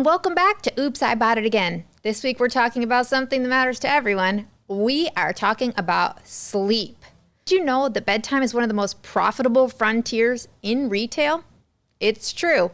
and welcome back to Oops, I Bought It Again. This week we're talking about something that matters to everyone. We are talking about sleep. Did you know that bedtime is one of the most profitable frontiers in retail? It's true.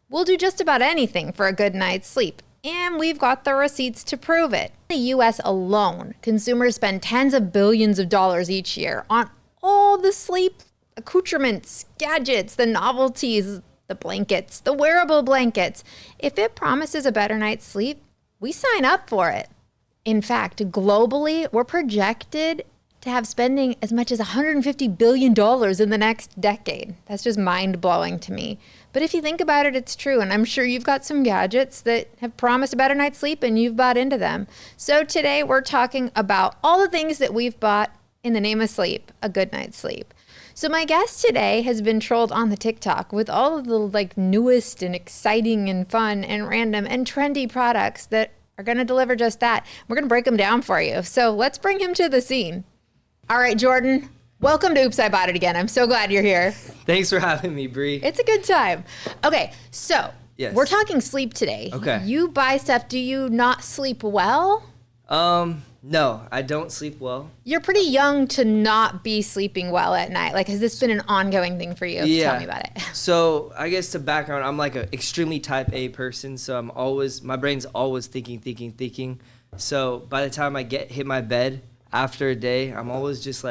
We'll do just about anything for a good night's sleep, and we've got the receipts to prove it. In the US alone, consumers spend tens of billions of dollars each year on all the sleep accoutrements, gadgets, the novelties, the blankets, the wearable blankets. If it promises a better night's sleep, we sign up for it. In fact, globally, we're projected to have spending as much as $150 billion in the next decade. That's just mind-blowing to me. But if you think about it, it's true. And I'm sure you've got some gadgets that have promised a better night's sleep and you've bought into them. So today we're talking about all the things that we've bought in the name of sleep, a good night's sleep. So my guest today has been trolled on the TikTok with all of the newest and exciting and fun and random and trendy products that are going to deliver just that. We're going to break them down for you. So let's bring him to the scene. All right, Jordan, welcome to Oops, I Bought It Again. I'm so glad you're here. Thanks for having me, Bree. It's a good time. Okay, so We're talking sleep today. Okay. You buy stuff. Do you not sleep well? No, I don't sleep well. You're pretty young to not be sleeping well at night. Has this been an ongoing thing for you? Yeah. Tell me about it. So I guess to background, I'm like an extremely type A person. So my brain's always thinking. So by the time I hit my bed after a day, I'm always just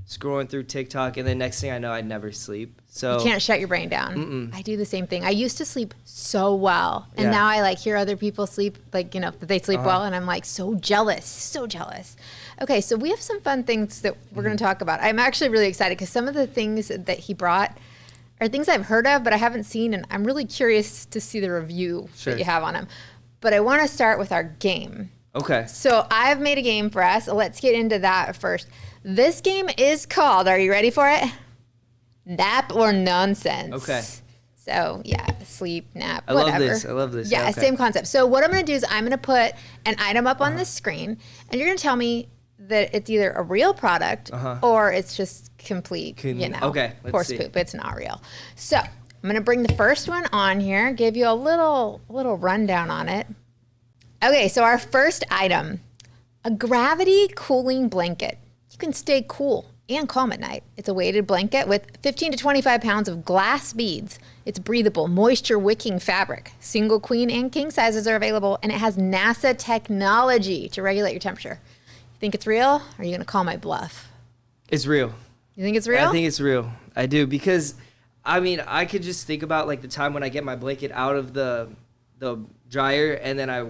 scrolling through TikTok, and the next thing I know, I never sleep. So you can't shut your brain down. I do the same thing. I used to sleep so well, and now I hear other people sleep, that they sleep well, and I'm so jealous. Okay, so we have some fun things that we're going to talk about. I'm actually really excited because some of the things that he brought are things I've heard of, but I haven't seen, and I'm really curious to see the review that you have on them. But I want to start with our game. Okay. So I've made a game for us. Let's get into that first. This game is called, are you ready for it? Nap or Nonsense. Okay. So yeah, sleep, nap, whatever. I love this. Yeah, okay. Same concept. So what I'm going to do is I'm going to put an item up on the screen, and you're going to tell me that it's either a real product or it's just complete, okay, horse poop. It's not real. So I'm going to bring the first one on here, give you a little rundown on it. Okay, so our first item, a gravity cooling blanket. You can stay cool and calm at night. It's a weighted blanket with 15 to 25 pounds of glass beads. It's breathable, moisture wicking fabric. Single, queen, and king sizes are available, and it has NASA technology to regulate your temperature. You think it's real, or are you going to call my bluff? It's real. You think it's real? I think it's real. I do, because, I could just think about, the time when I get my blanket out of the dryer, and then I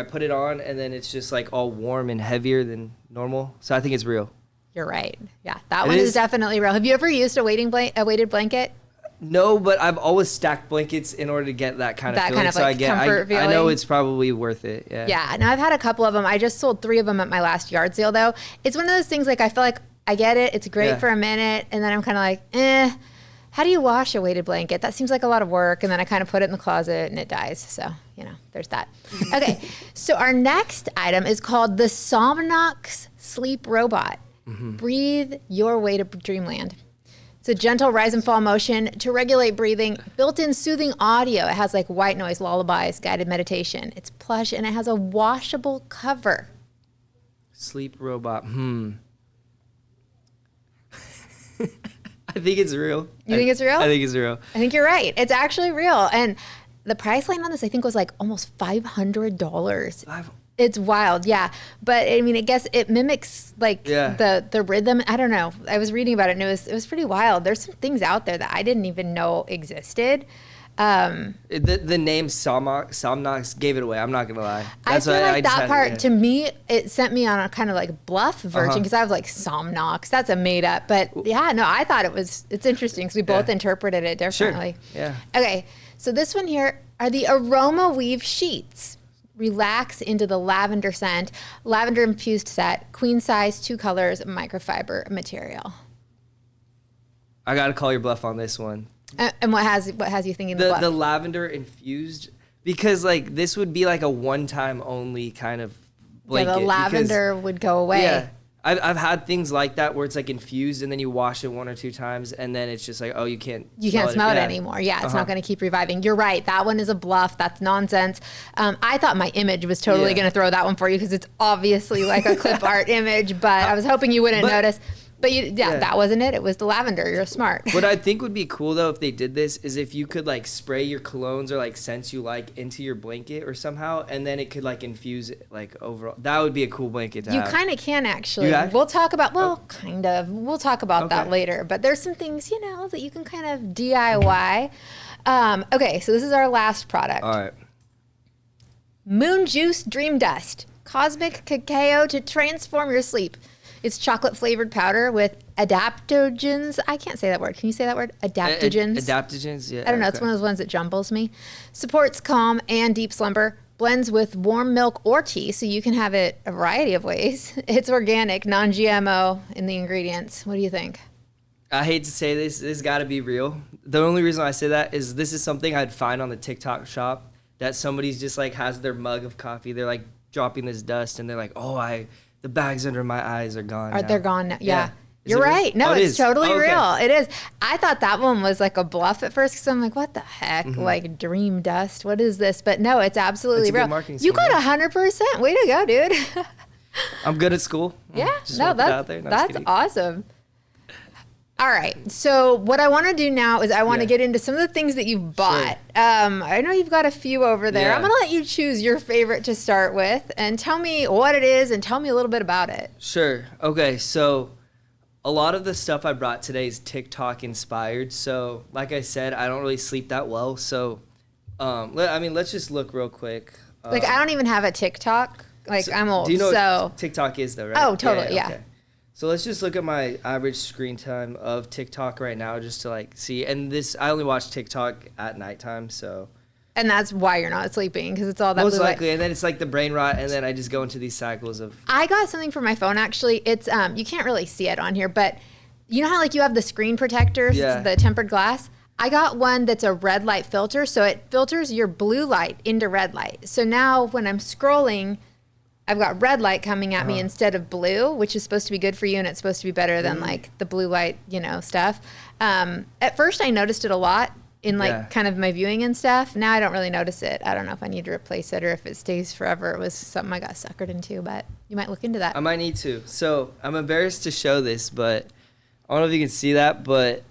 put it on, and then it's just, all warm and heavier than normal. So I think it's real. You're right. Yeah, that one is definitely real. Have you ever used a weighted blanket? No, but I've always stacked blankets in order to get that kind of feeling. Comfort feeling. I know it's probably worth it. Yeah. Yeah. Now I've had a couple of them. I just sold 3 of them at my last yard sale, though. It's one of those things I feel like I get it. It's great for a minute, and then I'm kind of how do you wash a weighted blanket? That seems like a lot of work, and then I kind of put it in the closet and it dies. So there's that. Okay. So our next item is called the Somnox Sleep Robot. Breathe your way to dreamland. It's a gentle rise and fall motion to regulate breathing, built-in soothing audio. It has white noise, lullabies, guided meditation. It's plush, and it has a washable cover. Sleep robot. I think it's real. You think it's real? I think it's real. I think you're right. It's actually real. And the price line on this, I think, was almost $500. It's wild, yeah. But I guess it mimics the rhythm. I don't know. I was reading about it, and it was pretty wild. There's some things out there that I didn't even know existed. The name Somnox gave it away. I'm not gonna lie. I feel that part to me, it sent me on a kind of bluff version, because I was Somnox. That's a made up. But yeah, no, I thought it's interesting because we both interpreted it differently. Sure. Yeah. Okay, so this one here are the Aroma Weave sheets. Relax into the lavender scent, lavender infused set, queen size, 2 colors, microfiber material. I gotta call your bluff on this one. And what has you thinking the bluff? The lavender infused, because this would be a one time only kind of blanket. Yeah, the lavender would go away. Yeah, I've had things like that where it's like infused and then you wash it 1 or 2 times and then it's just like, oh, you can't smell it anymore. Yeah, it's not going to keep reviving. You're right. That one is a bluff. That's nonsense. I thought my image was totally going to throw that one for you because it's obviously like a clip art image, but I was hoping you wouldn't notice. But that wasn't it. It was the lavender. You're smart. What I think would be cool though if they did this is if you could like spray your colognes or like scents you like into your blanket or somehow, and then it could like infuse it like overall. That would be a cool blanket to have. You kind of can actually. We'll talk about kind of. We'll talk about that later. But there's some things that you can kind of DIY. Okay, so this is our last product. All right. Moon Juice Dream Dust, cosmic cacao to transform your sleep. It's chocolate flavored powder with adaptogens. I can't say that word. Can you say that word? Adaptogens. Adaptogens, yeah. I don't know. It's one of those ones that jumbles me. Supports calm and deep slumber. Blends with warm milk or tea, so you can have it a variety of ways. It's organic, non-GMO in the ingredients. What do you think? I hate to say this. This got to be real. The only reason I say that is this is something I'd find on the TikTok shop that somebody's just like has their mug of coffee. They're like dropping this dust and they're like, the bags under my eyes are gone now. They're gone now. Yeah. You're right. No, it's totally real. It is. I thought that one was like a bluff at first because I'm like, what the heck? Like Dream Dust? What is this? But no, it's absolutely real. You got 100%. Way to go, dude. I'm good at school. Yeah. That's awesome. All right. So what I want to do now is I want to get into some of the things that you've bought. Sure. I know you've got a few over there. Yeah. I'm going to let you choose your favorite to start with and tell me what it is and tell me a little bit about it. Sure. Okay. So a lot of the stuff I brought today is TikTok inspired. So like I said, I don't really sleep that well. So, let's just look real quick. I don't even have a TikTok. I'm old. Do you know what TikTok is though, right? Oh, totally. Yeah. Okay. So let's just look at my average screen time of TikTok right now just to like see. And I only watch TikTok at nighttime, so. And that's why you're not sleeping, because it's all that most likely. And then it's like the brain rot, and then I just go into these cycles of. I got something for my phone actually. It's you can't really see it on here, but you know how like you have the screen protectors, the tempered glass. I got one that's a red light filter, so it filters your blue light into red light. So now when I'm scrolling, I've got red light coming at me instead of blue, which is supposed to be good for you, and it's supposed to be better than like the blue light, stuff. At first, I noticed it a lot in kind of my viewing and stuff. Now I don't really notice it. I don't know if I need to replace it or if it stays forever. It was something I got suckered into, but you might look into that. I might need to. So I'm embarrassed to show this, but I don't know if you can see that, but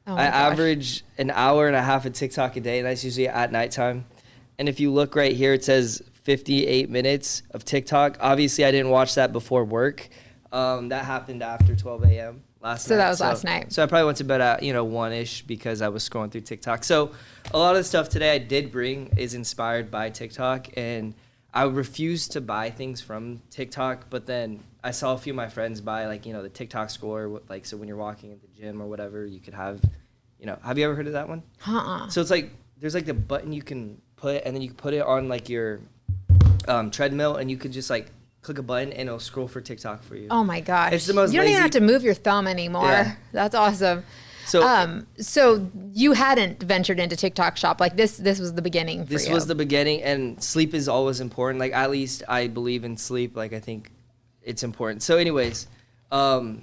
I average an hour and a half of TikTok a day, and that's usually at nighttime. And if you look right here, it says 58 minutes of TikTok. Obviously, I didn't watch that before work. That happened after 12 a.m. last night. So that was last night. So I probably went to bed at 1-ish because I was scrolling through TikTok. So a lot of the stuff today I did bring is inspired by TikTok, and I refused to buy things from TikTok, but then I saw a few of my friends buy the TikTok score, so when you're walking at the gym or whatever, you could have you ever heard of that one? So it's like there's like the button you can put, and then you can put it on like your treadmill, and you could just like click a button and it'll scroll for TikTok for you. Oh my gosh. It's the most You don't even have to move your thumb anymore. Yeah. That's awesome. So you hadn't ventured into TikTok shop. Like this was the beginning for you. This was the beginning, and sleep is always important. Like at least I believe in sleep. Like I think it's important. So anyways, a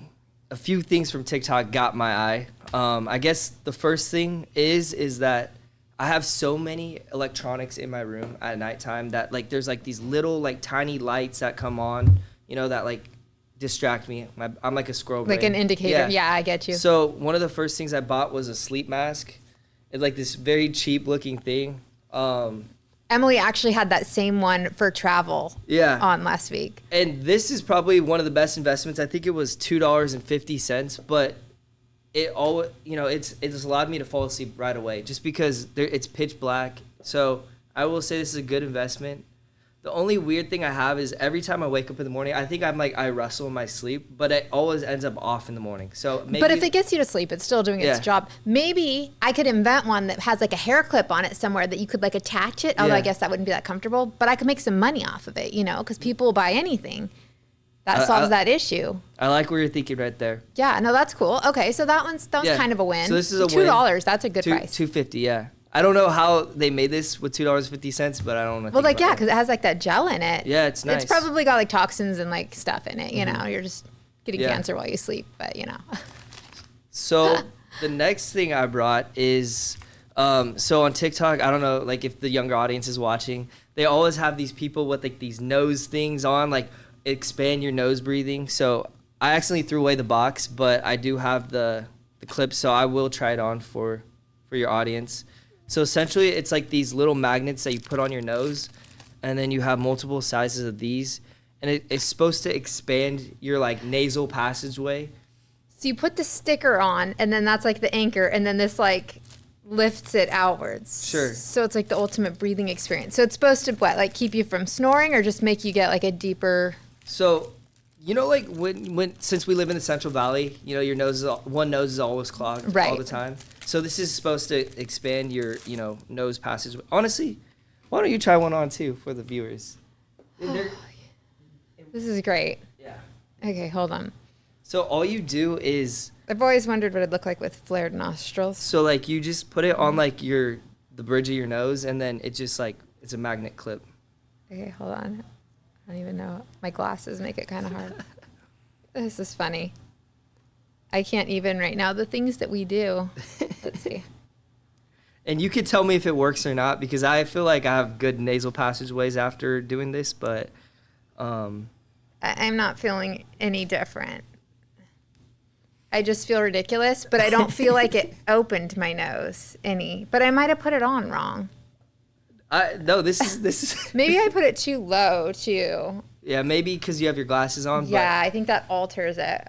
few things from TikTok got my eye. I guess the first thing is that I have so many electronics in my room at nighttime that like there's like these little like tiny lights that come on, that like distract me. I'm like a squirrel brain. Like an indicator. Yeah, I get you. So one of the first things I bought was a sleep mask. It's like this very cheap looking thing. Emily actually had that same one for travel on last week. And this is probably one of the best investments. I think it was $2.50, but it all it's allowed me to fall asleep right away just because it's pitch black. So I will say this is a good investment. The only weird thing I have is every time I wake up in the morning, I think I wrestle in my sleep, but it always ends up off in the morning. So maybe, but if it gets you to sleep, it's still doing its job. Maybe I could invent one that has like a hair clip on it somewhere that you could like attach it. Although I guess that wouldn't be that comfortable, but I could make some money off of it, because people will buy anything. That solves that issue. I like what you're thinking right there. Yeah, no, that's cool. Okay, so that one's kind of a win. So this is a $2. That's a good price. $2.50, yeah. I don't know how they made this with $2.50, but I don't know. Well, because it has like that gel in it. Yeah, it's nice. It's probably got like toxins and like stuff in it. You're just getting cancer while you sleep, but you know. So the next thing I brought is, so on TikTok, I don't know, like if the younger audience is watching, they always have these people with like these nose things on, like expand your nose breathing. So I accidentally threw away the box, but I do have the clip, so I will try it on for your audience. So essentially, it's like these little magnets that you put on your nose, and then you have multiple sizes of these, and it's supposed to expand your like nasal passageway. So you put the sticker on, and then that's like the anchor, and then this like lifts it outwards. Sure. So it's like the ultimate breathing experience. So it's supposed to what, like keep you from snoring, or just make you get like a deeper. So, you know, like when since we live in the Central Valley, you know, your nose is one nose is always clogged all the time. So this is supposed to expand your, you know, nose passageway. Honestly, why don't you try one on too for the viewers? This is great. Yeah. Okay, hold on. So all you do is, I've always wondered what it'd look like with flared nostrils. so like you just put it on like the bridge of your nose, and then it just like, it's a magnet clip. Okay, hold on. I don't even know. My glasses make it kind of hard. This is funny. I can't even right now. The things that we do. Let's see. And you could tell me if it works or not, because I feel like I have good nasal passageways after doing this, but I'm not feeling any different. I just feel ridiculous, but I don't feel like it opened my nose any. But I might have put it on wrong. no, this is Maybe I put it too low too. yeah, maybe because you have your glasses on. Yeah, I think that alters it.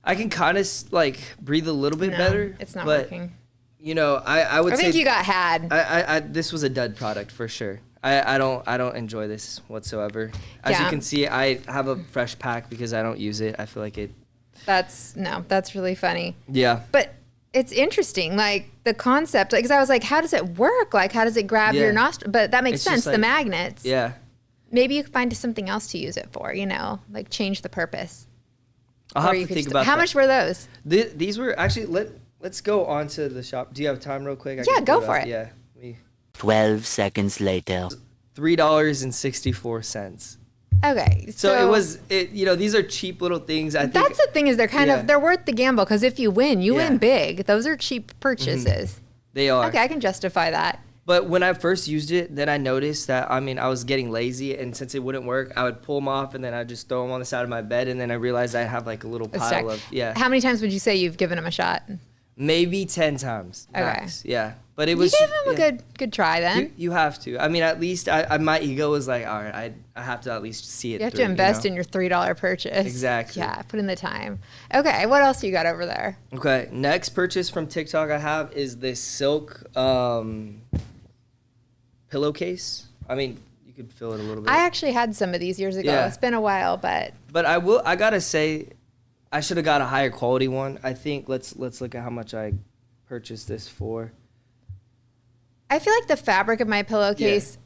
I can kind of like breathe a little bit No, better. it's not but, working. You know, I would I say think you got had. I this was a dud product for sure. I don't enjoy this whatsoever. As you Yeah. can see, I have a fresh pack because I don't use it. I feel like it. That's really funny. Yeah. But it's interesting, like the concept, because I was like, how does it work? Like, how does it grab Yeah. your nostril? But that makes It's sense. just The like- magnets. Yeah. Maybe you could find something else to use it for, you know, like change the purpose. I'll Or have you to could think just- about How that. much were those? These were actually let's go on to the shop. Do you have time real quick? Yeah, can go pull for up. it. Yeah. 12 seconds later. $3.64. Okay. So you know, these are cheap little things. I think That's the thing is they're kind Yeah. of, they're worth the gamble because if you win, you Yeah. Mm-hmm. win big. Those are cheap purchases. they are. Okay, I can justify that. But when I first used it, then I noticed that, I mean, I was getting lazy, and since it wouldn't work, I would pull them off, and then I'd just throw them on the side of my bed, and then I realized I have like a little Let's pile check. of, yeah, How many times would you say you've given them a shot? maybe 10 times Okay. max. Yeah. But it You was. gave them yeah. a good try then. You have to. I mean, at least my ego was like, all right, I have to at least see it You have through, to invest know? in your $3 purchase. Exactly. Yeah, put in the time. Okay, what else you got over there? Okay, next purchase from TikTok I have is this silk pillowcase. I mean, you could feel it a little bit. I actually had some of these years ago. Yeah. It's been a while, but But I gotta say, I should have got a higher quality one. I think let's look at how much I purchased this for. I feel like the fabric of my pillowcase,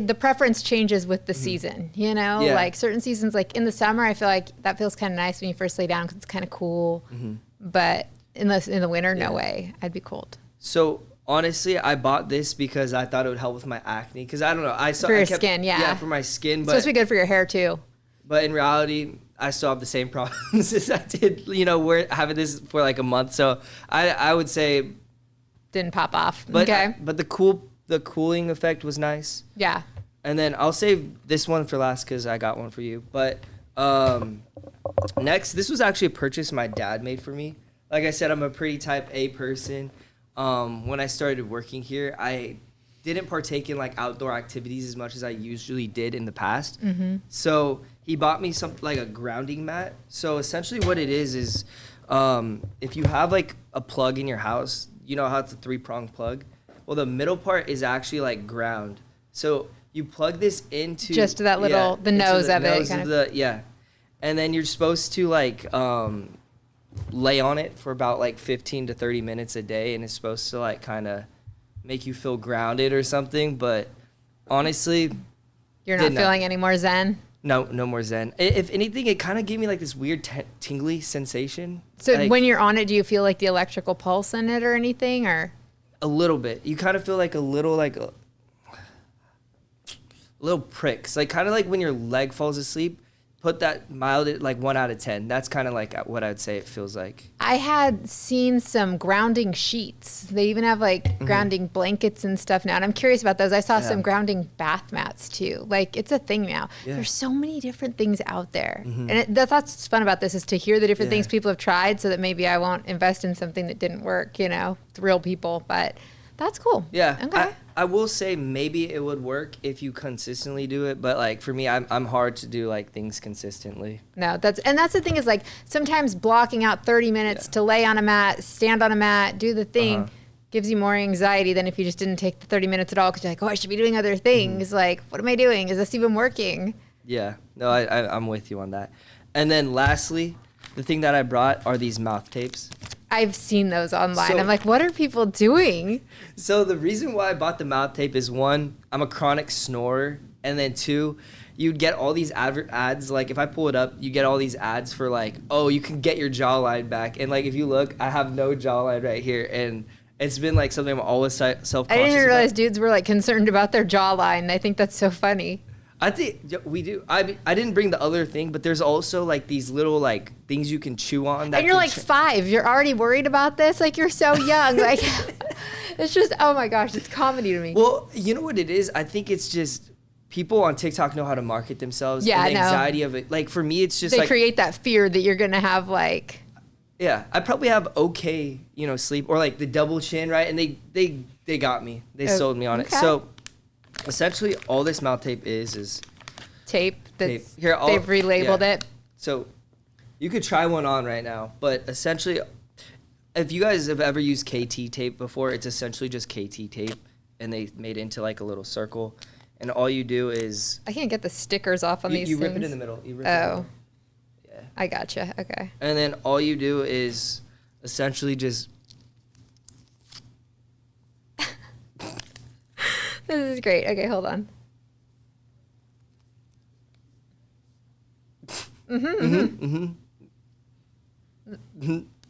the preference changes with the season, you know? Yeah. Like certain seasons, like in the summer, I feel like that feels kind of nice when you first lay down because it's kind of cool. But in the winter, no Yeah. way. I'd be cold. So honestly, I bought this because I thought it would help with my acne. Because I don't know, I saw For I your kept- skin, yeah. Yeah, for my skin. It's supposed to be good for your hair too. But in reality, I still have the same problems as I did. You know, we're having this for like a month. So I would say, Didn't pop off. but Okay. but the cooling effect was nice. Yeah. And then I'll save this one for last because I got one for you. But next, this was actually a purchase my dad made for me. Like I said, I'm a pretty type A person. When I started working here, I didn't partake in like outdoor activities as much as I usually did in the past. So he bought me like a grounding mat. So essentially what it is if you have like a plug in your house, you know how it's a 3-prong plug? Well, the middle part is actually like ground. So you plug this into Just that little- the into nose the of it, nose kind of yeah. And then you're supposed to like lay on it for about like 15 to 30 minutes a day, and it's supposed to like kind of make you feel grounded or something. But honestly, You're not did not. feeling any more zen. no more zen. If anything, it kind of gave me like this weird tingly sensation. So Like, when you're on it, do you feel like the electrical pulse in it or anything, or? a little bit, you kind of feel like a little little pricks, like kind of like when your leg falls asleep. put that mild at like 1 out of 10. That's kind of like what I'd say it feels like. I had seen some grounding sheets. They even have like grounding blankets and stuff now. And I'm curious about those. I saw some grounding bath mats too. Like it's a thing now. Yeah. There's so many different things out there. And that's what's fun about this is to hear the different things people have tried so that maybe I won't invest in something that didn't work, you know, with real people. But that's cool. Yeah. Okay. I will say maybe it would work if you consistently do it, but like for me, I'm hard to do like things consistently. No, that's the thing is like sometimes blocking out 30 minutes to lay on a mat, stand on a mat, do the thing gives you more anxiety than if you just didn't take the 30 minutes at all because you're like, oh, I should be doing other things. Like, what am I doing? Is this even working? Yeah, no, I'm with you on that. And then lastly, the thing that I brought are these mouth tapes. I've seen those online. So- I'm like, what are people doing? So the reason why I bought the mouth tape is one, I'm a chronic snorer, and then two, you'd get all these ads. Like if I pull it up, you get all these ads for like, oh, you can get your jawline back. And like if you look, I have no jawline right here, and it's been like something I'm always self-conscious I didn't even realize about. dudes were like concerned about their jawline. I think that's so funny. I think we do. I didn't bring the other thing, but there's also like these little like things you can chew on. That And you're can like 5. You're already worried about this? Like you're so young. Like it's just, oh my gosh, it's comedy to me. Well, you know what it is? I think it's just people on TikTok know how to market themselves. Yeah, and the I know. anxiety of it. Like for me, it's just They like create that fear that you're going to have like, yeah, I probably have okay, sleep or like the double chin, right? And they got me. They Oh, sold me on it. okay. So essentially, all this mouth tape is tape that's, tape. Here, they've relabeled yeah. it. So you could try one on right now, but essentially, if you guys have ever used KT tape before, it's essentially just KT tape, and they made it into like a little circle, and all you do is I can't get the stickers off on these you things. rip it in the middle. You rip it in the Oh, middle. Yeah. I gotcha. Okay. And then all you do is essentially just This is great. Okay, hold on.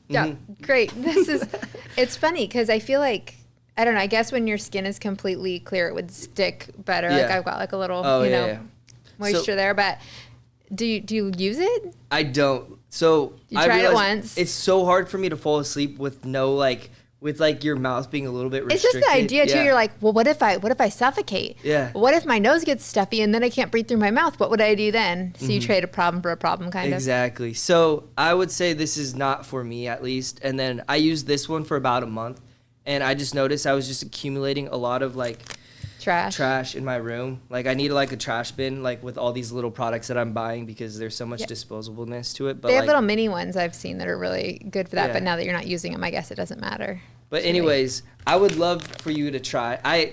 Yeah, great. This is, it's funny because I feel like, I don't know, I guess when your skin is completely clear, it would stick better. Like Yeah. I've got like a little, Oh, you yeah, know, yeah. moisture So- there. But do you use it? I don't. So You I tried it realized once. It's so hard for me to fall asleep with no like with like your mouth being a little bit It's restricted. just the idea too. Yeah. You're like, well, what if I suffocate? Yeah. What if my nose gets stuffy and then I can't breathe through my mouth? What would I do then? So you trade a problem for a problem, kind of. Exactly. So I would say this is not for me at least. And then I used this one for about a month, and I just noticed I was just accumulating a lot of like trash in my room. Like I need like a trash bin like with all these little products that I'm buying because there's so much Yeah. disposableness to it. But They have like, little mini ones I've seen that are really good for that. Yeah. But now that you're not using them, I guess it doesn't matter. but anyways, I would love for you to try. I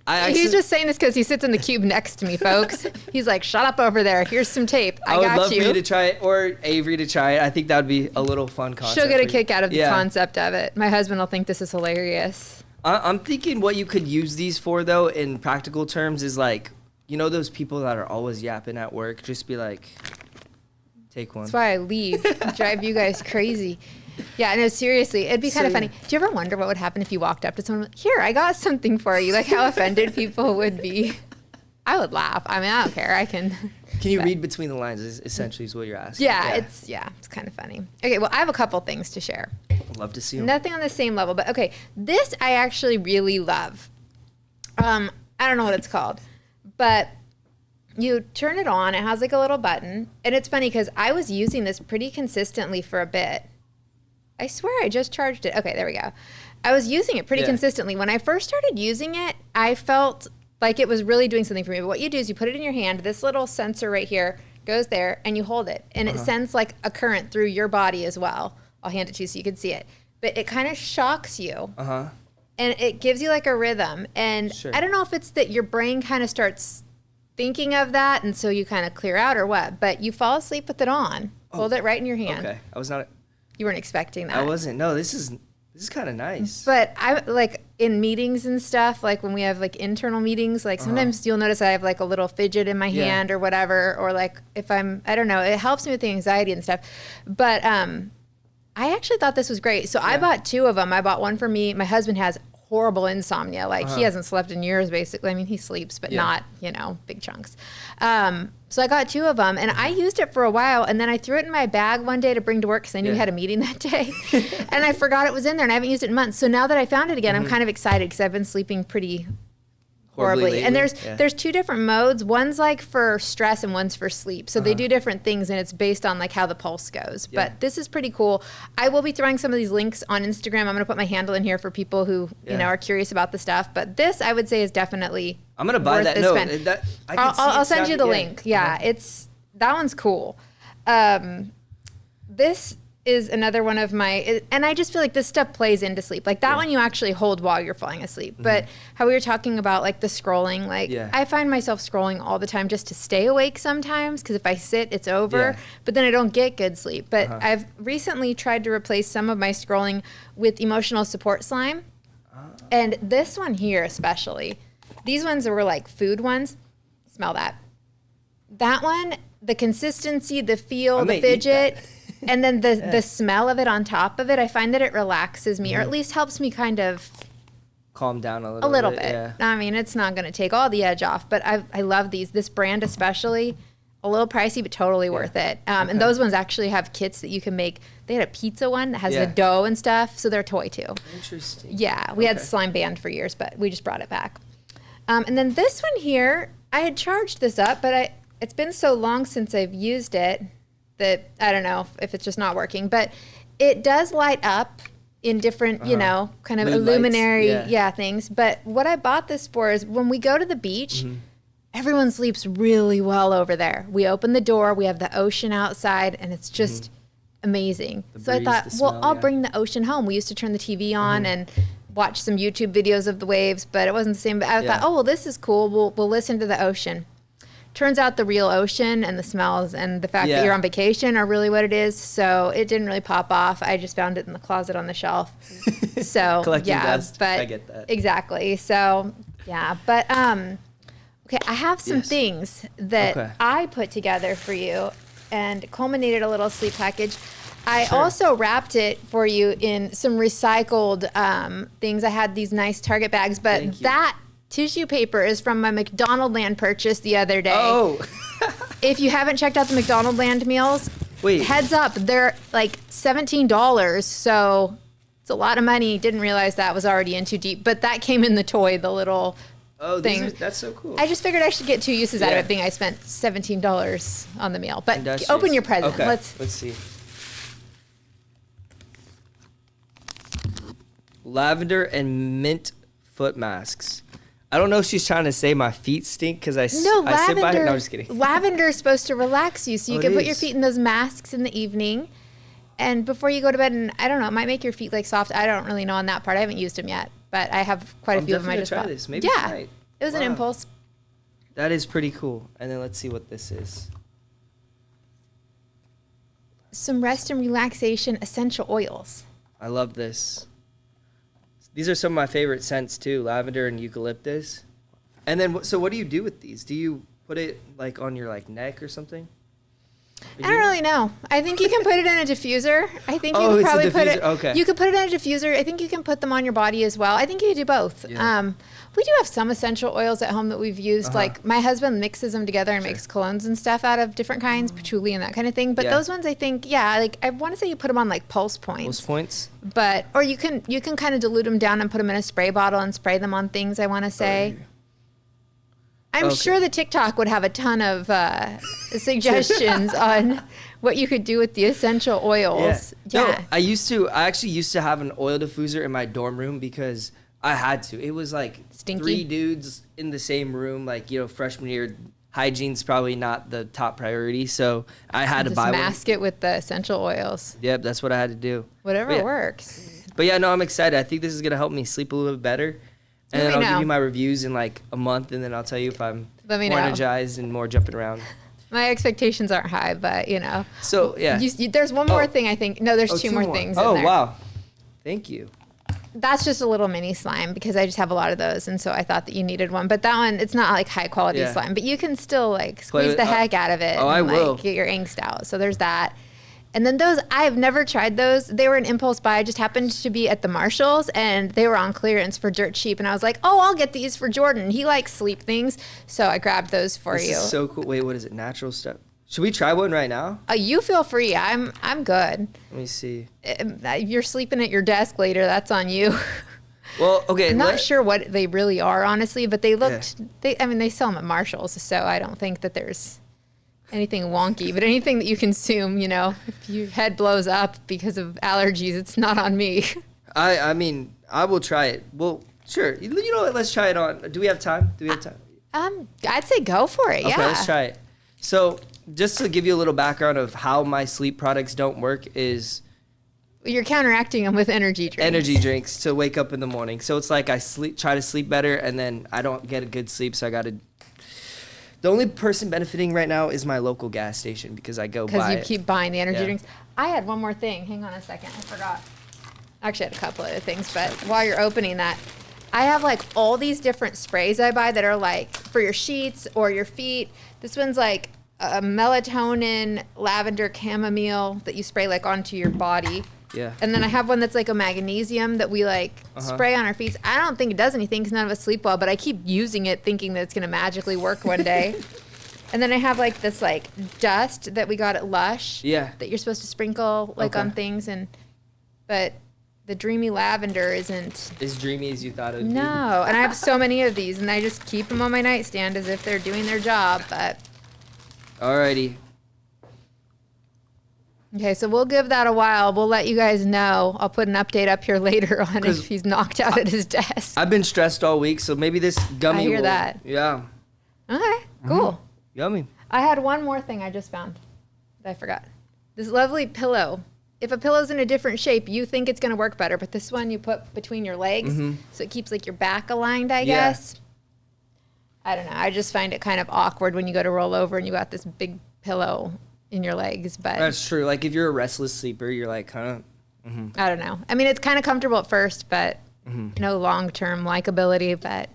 actually, He's just saying this because he sits in the cube next to me, folks. He's like, shut up over there. Here's some tape. I would got love you. for you to try it, or Avery to try it. I think that would be a little fun concept. She'll get a for you. kick out of the Yeah. concept of it. My husband will think this is hilarious. I'm thinking what you could use these for, though, in practical terms, is like, those people that are always yapping at work. Just be like, take one. That's why I leave. Drive you guys crazy. Yeah, no, seriously. It'd be kind of So, funny. Do you ever wonder what would happen if you walked up to someone, here, I got something for you? Like how offended people would be. I would laugh. I mean, I don't care. I can. Can you read between the lines? Is essentially is what you're asking. Yeah, it's kind of funny. Okay, well, I have a couple things to share. I'd love to see them. Nothing on the same level, but okay, this I actually really love. I don't know what it's called, but you turn it on. It has like a little button, and it's funny because I was using this pretty consistently for a bit. I swear I just charged it. Okay, there we go. I was using it pretty Yeah. consistently. When I first started using it, I felt like it was really doing something for me. But what you do is you put it in your hand. This little sensor right here goes there, and you hold it, and it sends like a current through your body as well. I'll hand it to you so you can see it. But it kind of shocks you, and it gives you like a rhythm. And Sure. I don't know if it's that your brain kind of starts thinking of that, and so you kind of clear out or what. But you fall asleep with it on. Hold it right in your hand. Okay, I was not. You weren't expecting that. I wasn't. No, this is kind of nice. But I like in meetings and stuff, like when we have like internal meetings, like sometimes you'll notice I have like a little fidget in my Yeah. hand or whatever, or like if I don't know, it helps me with the anxiety and stuff. But I actually thought this was great. So I bought 2 of them. I bought one for me. My husband has horrible insomnia. Like he hasn't slept in years, basically. I mean, he sleeps, but not, big chunks. So I got 2 of them, and I used it for a while, and then I threw it in my bag one day to bring to work because I knew we had a meeting that day, and I forgot it was in there, and I haven't used it in months. So now that I found it again, I'm kind of excited because I've been sleeping pretty horribly. And there's 2 different modes. One's like for stress and one's for sleep. So they do different things, and it's based on like how the pulse goes. Yeah. But this is pretty cool. I will be throwing some of these links on Instagram. I'm going to put my handle in here for people who are curious about the stuff. But this, I would say, is definitely I'm gonna buy worth that. the No, spend. I'll send you the link. Yeah, that one's cool. This is another one of my, and I just feel like this stuff plays into sleep. Like that one you actually hold while you're falling asleep. But how we were talking about like the scrolling, like I find myself scrolling all the time just to stay awake sometimes, because if I sit, it's over. Yeah. But then I don't get good sleep. But I've recently tried to replace some of my scrolling with emotional support slime. And this one here especially, these ones were like food ones. Smell that. That one, the consistency, the feel, the fidget, and then the smell of it on top of it, I find that it relaxes me, or at least helps me kind of calm down a little bit. Yeah. I mean, it's not going to take all the edge off, but I love these. This brand especially, a little pricey, but totally worth it. And those ones actually have kits that you can make. They had a pizza one that has the dough and stuff, so they're a toy too. Interesting. Yeah, we had slime banned for years, but we just brought it back. And then this one here, I had charged this up, but it's been so long since I've used it that I don't know if it's just not working. But it does light up in different, kind of Mood illuminary lights, things. But what I bought this for is when we go to the beach, everyone sleeps really well over there. We open the door, we have the ocean outside, and it's just amazing. So breeze, I thought, the smell, I'll bring the ocean home. We used to turn the TV on and watch some YouTube videos of the waves, but it wasn't the same. But I thought, this is cool. We'll listen to the ocean. Turns out the real ocean and the smells and the fact that you're on vacation are really what it is. So it didn't really pop off. I just found it in the closet on the shelf. So Collecting dust. I get that. Exactly. So but okay, I have some things that I put together for you and culminated a little sleep package. I also wrapped it for you in some recycled things. I had these nice Target bags, but that tissue paper is from my McDonaldland purchase the other day. Oh. If you haven't checked out the McDonaldland meals, heads up, they're like $17. So it's a lot of money. Didn't realize that was already in too deep, but that came in the toy, the little thing. That's so cool. I just figured I should get 2 uses out of it, being I spent $17 on the meal. But open your present. Okay. Let's see. Lavender and mint foot masks. I don't know if she's trying to say my feet stink because I sit by it. No, I'm just kidding. Lavender is supposed to relax you, so you can put your feet in those masks in the evening, and before you go to bed. And I don't know, it might make your feet like soft. I don't really know on that part. I haven't used them yet, but I have quite a few of them. I just bought. This. Maybe tonight. It was an impulse. That is pretty cool. And then let's see what this is. Some rest and relaxation essential oils. I love this. These are some of my favorite scents too, lavender and eucalyptus. And then, so what do you do with these? Do you put it like on your like neck or something? I don't really know. I think you can put it in a diffuser. I think you could probably put it. Okay. You could put it in a diffuser. I think you can put them on your body as well. I think you could do both. Yeah. We do have some essential oils at home that we've used. Like my husband mixes them together and makes colognes and stuff out of different kinds, patchouli and that kind of thing. But those ones, I think, like I want to say you put them on like pulse points. Pulse points. But or you can kind of dilute them down and put them in a spray bottle and spray them on things. I want to say. I'm sure the TikTok would have a ton of suggestions on what you could do with the essential oils. Yeah. No, I actually used to have an oil diffuser in my dorm room because I had to. It was like stinky. 3 dudes in the same room, like, freshman year. Hygiene's probably not the top priority, so I had to buy one. Just mask it with the essential oils. Yep, that's what I had to do. Whatever works. But yeah, no, I'm excited. I think this is going to help me sleep a little bit better. And then I'll give you my reviews in like a month, and then I'll tell you if I'm more energized and more jumping around. My expectations aren't high, but So yeah. There's one more thing I think. No, there's two more things in there. Oh, wow. Thank you. That's just a little mini slime because I just have a lot of those, and so I thought that you needed one. But that one, it's not like high quality slime, but you can still like squeeze the heck out of it. Oh, I will. Get your angst out. So there's that. And then those, I have never tried those. They were an impulse buy. I just happened to be at the Marshalls and they were on clearance for dirt cheap. And I was like, oh, I'll get these for Jordan. He likes sleep things. So I grabbed those for This you. is so cool. Wait, what is it? Natural stuff. Should we try one right now? You feel free. I'm good. Let me see. If you're sleeping at your desk later, that's on you. Well, okay. I'm not sure what they really are, honestly, but they looked, Yeah. they sell them at Marshalls. So I don't think that there's anything wonky, but anything that you consume, you know, if your head blows up because of allergies, it's not on me. I mean, I will try it. Well, sure. You know what? Let's try it on. Do we have time? I'd say go for it. Okay, Yeah. let's try it. So, just to give you a little background of how my sleep products don't work is You're counteracting them with energy drinks. energy drinks to wake up in the morning. So it's like I try to sleep better, and then I don't get a good sleep, so I got to. The only person benefiting right now is my local gas station because I go Because buy you it. keep buying the energy Yeah. drinks. I had one more thing. Hang on a second. I forgot. Actually, I had a couple other things, but while you're opening that, I have like all these different sprays I buy that are like for your sheets or your feet. This one's like a melatonin lavender chamomile that you spray like onto your body. Yeah. And then I have one that's like a magnesium that we like spray on our feet. I don't think it does anything because none of us sleep well, but I keep using it thinking that it's going to magically work one day. And then I have like this like dust that we got at Lush. Yeah. That you're supposed to sprinkle like on things but the dreamy lavender isn't. As dreamy as you thought it would be. No. And I have so many of these and I just keep them on my nightstand as if they're doing their job, but. Alrighty. Okay, so we'll give that a while. We'll let you guys know. I'll put an update up here later on 'Cause if he's knocked out at his desk. I've been stressed all week, so maybe this gummy I hear will. that. Yeah. Okay, cool. Yummy. I had one more thing I just found that I forgot. This lovely pillow. If a pillow's in a different shape, you think it's going to work better, but this one you put between your legs, so it keeps like your back aligned, I Yeah. guess. I don't know. I just find it kind of awkward when you go to roll over and you got this big pillow in your legs, but That's true. Like if you're a restless sleeper, you're like kind of. I don't know. I mean, it's kind of comfortable at first, but no long-term likability. But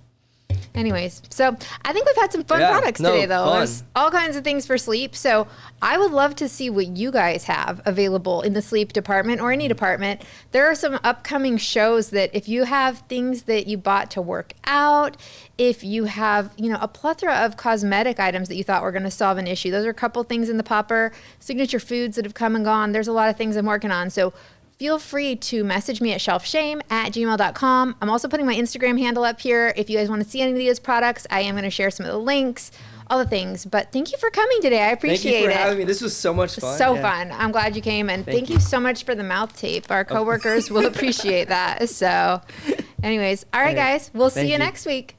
anyways, so I think we've had some fun Yeah, products no, today, though. fun. There's all kinds of things for sleep. So I would love to see what you guys have available in the sleep department or any department. There are some upcoming shows that if you have things that you bought to work out, if you have, you know, a plethora of cosmetic items that you thought were going to solve an issue. Those are a couple things in the popper, signature foods that have come and gone. There's a lot of things I'm working on. So feel free to message me at shelfshame@gmail.com. I'm also putting my Instagram handle up here. If you guys want to see any of these products, I am going to share some of the links, all the things. But thank you for coming today. I appreciate Thank you for it. having me. This was so much fun. So Yeah. fun. I'm glad you came. And thank you. you so much for the mouth tape. Our coworkers will appreciate that. So anyways, all right, guys. We'll see Thank you you. next week.